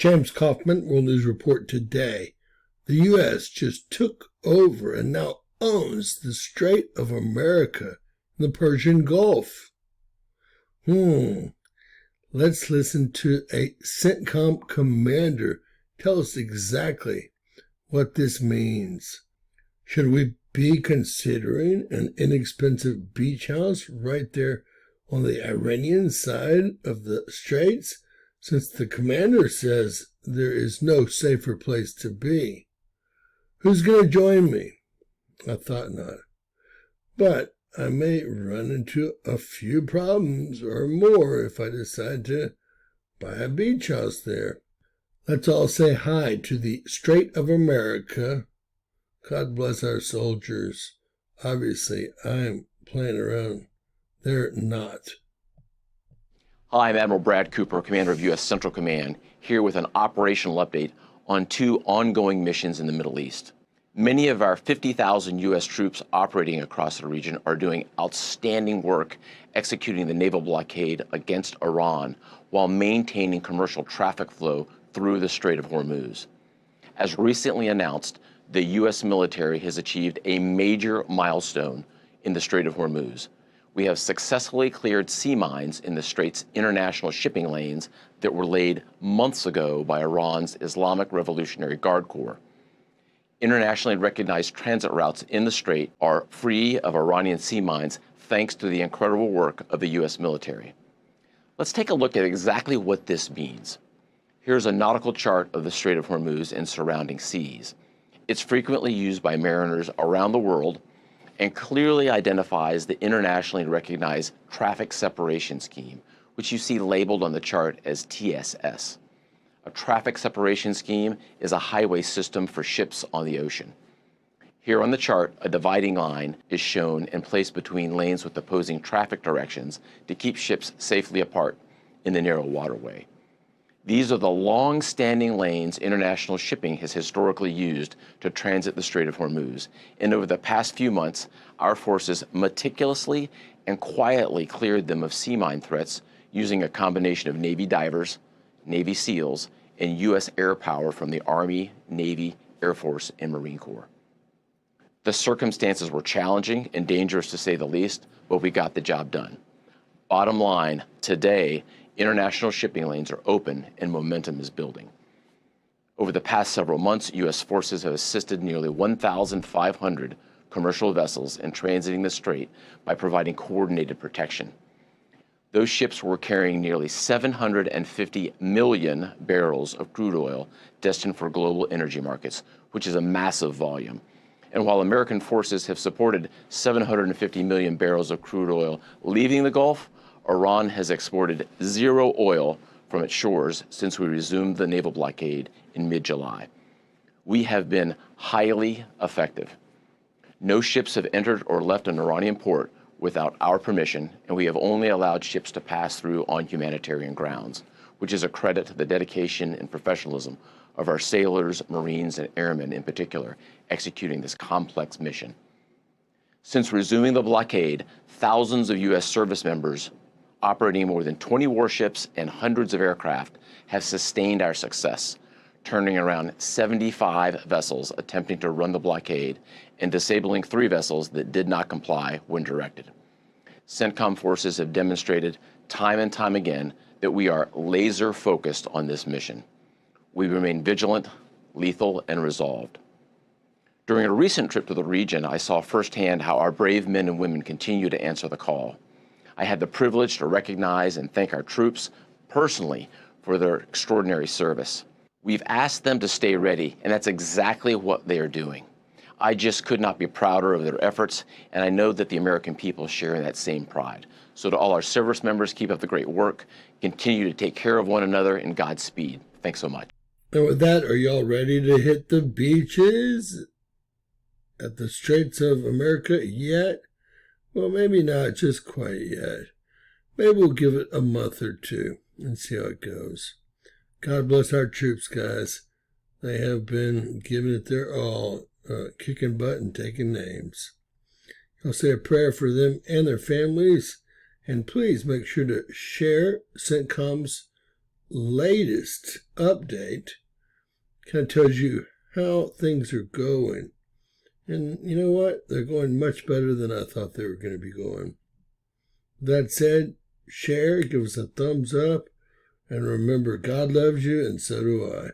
James Kaufman, World News Report today. The U.S. just took over and now owns the Strait of America in the Persian Gulf. Let's listen to a CENTCOM commander tell us exactly what this means. Should we be considering an inexpensive beach house right there on the Iranian side of the straits, since the commander says there is no safer place to be? Who's going to join me? I thought not. But I may run into a few problems or more if I decide to buy a beach house there. Let's all say hi to the Strait of America. God bless our soldiers. Obviously, I'm playing around. They're not. Hi, I'm Admiral Brad Cooper, Commander of U.S. Central Command, here with an operational update on 2 ongoing missions in the Middle East. Many of our 50,000 U.S. troops operating across the region are doing outstanding work executing the naval blockade against Iran while maintaining commercial traffic flow through the Strait of Hormuz. As recently announced, the U.S. military has achieved a major milestone in the Strait of Hormuz. We have successfully cleared sea mines in the Strait's international shipping lanes that were laid months ago by Iran's Islamic Revolutionary Guard Corps. Internationally recognized transit routes in the Strait are free of Iranian sea mines thanks to the incredible work of the U.S. military. Let's take a look at exactly what this means. Here's a nautical chart of the Strait of Hormuz and surrounding seas. It's frequently used by mariners around the world and clearly identifies the internationally recognized traffic separation scheme, which you see labeled on the chart as TSS. A traffic separation scheme is a highway system for ships on the ocean. Here on the chart, a dividing line is shown and placed between lanes with opposing traffic directions to keep ships safely apart in the narrow waterway. These are the long-standing lanes international shipping has historically used to transit the Strait of Hormuz, and over the past few months, our forces meticulously and quietly cleared them of sea mine threats using a combination of Navy divers, Navy SEALs, and U.S. air power from the Army, Navy, Air Force, and Marine Corps. The circumstances were challenging and dangerous to say the least, but we got the job done. Bottom line, today, international shipping lanes are open and momentum is building. Over the past several months, U.S. forces have assisted nearly 1,500 commercial vessels in transiting the strait by providing coordinated protection. Those ships were carrying nearly 750 million barrels of crude oil destined for global energy markets, which is a massive volume. And while American forces have supported 750 million barrels of crude oil leaving the Gulf, Iran has exported zero oil from its shores since we resumed the naval blockade in mid-July. We have been highly effective. No ships have entered or left an Iranian port without our permission, and we have only allowed ships to pass through on humanitarian grounds, which is a credit to the dedication and professionalism of our sailors, Marines, and airmen in particular, executing this complex mission. Since resuming the blockade, thousands of U.S. service members operating more than 20 warships and hundreds of aircraft have sustained our success, turning around 75 vessels attempting to run the blockade and disabling 3 vessels that did not comply when directed. CENTCOM forces have demonstrated time and time again that we are laser focused on this mission. We remain vigilant, lethal, and resolved. During a recent trip to the region, I saw firsthand how our brave men and women continue to answer the call. I had the privilege to recognize and thank our troops personally for their extraordinary service. We've asked them to stay ready, and that's exactly what they are doing. I just could not be prouder of their efforts, and I know that the American people share in that same pride. So to all our service members, keep up the great work, continue to take care of one another, and Godspeed. Thanks so much. And with that, are y'all ready to hit the beaches at the Straits of America yet? Well, maybe not just quite yet. Maybe we'll give it a month or two and see how it goes. God bless our troops, guys. They have been giving it their all, kicking butt and taking names. I'll say a prayer for them and their families. And please make sure to share CENTCOMS latest update kind of tells you how things are going. And you know what? They're going much better than I thought they were going to be going. That said, share, give us a thumbs up, and remember, God loves you, and so do I.